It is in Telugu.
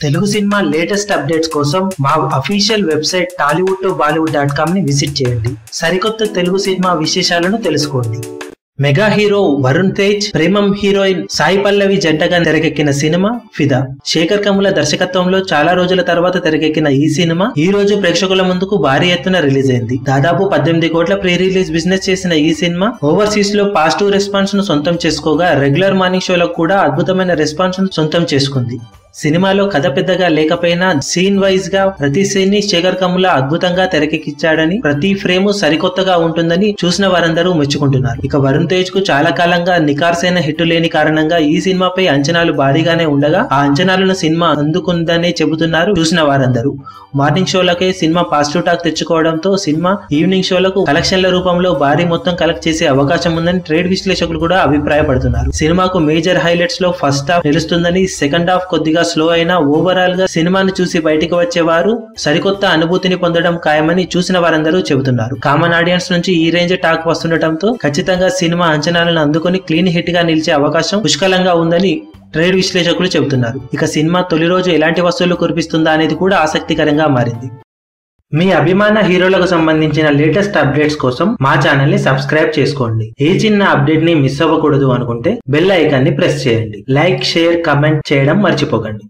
తెలుగు సినిమా లేటెస్ట్ అప్డేట్స్ కోసం మా అఫీషియల్ వెబ్సైట్ tollywood2bollywood.com ని విజిట్ చేయండి. సరికొత్త తెలుగు సినిమా విశేషాలను తెలుసుకోండి. Mega hero Varun Tej, Premam heroine Sai Pallavi జంటగా తెరకెక్కిన సినిమా ఫిదా. శేఖర్ కమ్ముల దర్శకత్వంలో చాలా రోజుల తర్వాత తెరకెక్కిన ఈ సినిమా ఈ రోజు ప్రేక్షకుల ముందుకు భారీ ఎత్తున రిలీజ్ అయింది. దాదాపు 18 కోట్ల ప్రీ రిలీజ్ బిజినెస్ చేసిన ఈ సినిమా ఓవర్సీస్ లో పాజిటివ్ రెస్పాన్స్ ను సొంతం చేసుకోగా రెగ్యులర్ మార్నింగ్ షోలకు కూడా అద్భుతమైన రెస్పాన్స్ ను సొంతం చేసుకుంది. సినిమాలో కథ పెద్దగా లేకపోయినా సీన్ వైజ్ గా ప్రతి సీన్ ని శేఖర్ కమ్ముల అద్భుతంగా తెరకెక్కించాడని, ప్రతి ఫ్రేమ్ సరికొత్తగా ఉంటుందని చూసిన వారందరూ మెచ్చుకుంటున్నారు. ఇక వరుణ్ తేజ్ కు చాలా కాలంగా నికార్సైన హిట్ లేని కారణంగా ఈ సినిమాపై అంచనాలు భారీగానే ఉండగా ఆ అంచనాలను సినిమా అందుకుందని చెబుతున్నారు చూసిన వారందరూ. మార్నింగ్ షోలకే సినిమా పాజిటివ్ టాక్ తెచ్చుకోవడంతో సినిమా ఈవినింగ్ షోలకు కలెక్షన్ల రూపంలో భారీ మొత్తం కలెక్ట్ చేసే అవకాశం ఉందని ట్రేడ్ విశ్లేషకులు కూడా అభిప్రాయపడుతున్నారు. సినిమాకు మేజర్ హైలైట్స్ లో ఫస్ట్ హాఫ్ నిలుస్తుందని, సెకండ్ హాఫ్ కొద్దిగా స్లో అయినా ఓవరాల్ గా సినిమాను చూసి బయటికి వచ్చేవారు సరికొత్త అనుభూతిని పొందడం ఖాయమని చూసిన వారందరూ చెబుతున్నారు. కామన్ ఆడియన్స్ నుంచి ఈ రేంజ్ టాక్ వస్తుండటంతో ఖచ్చితంగా సినిమా అంచనాలను అందుకుని క్లీన్ హిట్ గా నిలిచే అవకాశం పుష్కలంగా ఉందని ట్రేడ్ విశ్లేషకులు చెబుతున్నారు. ఇక సినిమా తొలి రోజు ఎలాంటి వసూళ్లు కురిపిస్తుందా అనేది కూడా ఆసక్తికరంగా మారింది. మీ అభిమాన హీరోలకు సంబంధించిన లేటెస్ట్ అప్డేట్స్ కోసం మా ఛానల్ ని సబ్స్క్రైబ్ చేసుకోండి. ఏ చిన్న అప్డేట్ ని మిస్ అవ్వకూడదు అనుకుంటే బెల్ ఐకాన్ ని ప్రెస్ చేయండి. లైక్, షేర్, కమెంట్ చేయడం మర్చిపోకండి.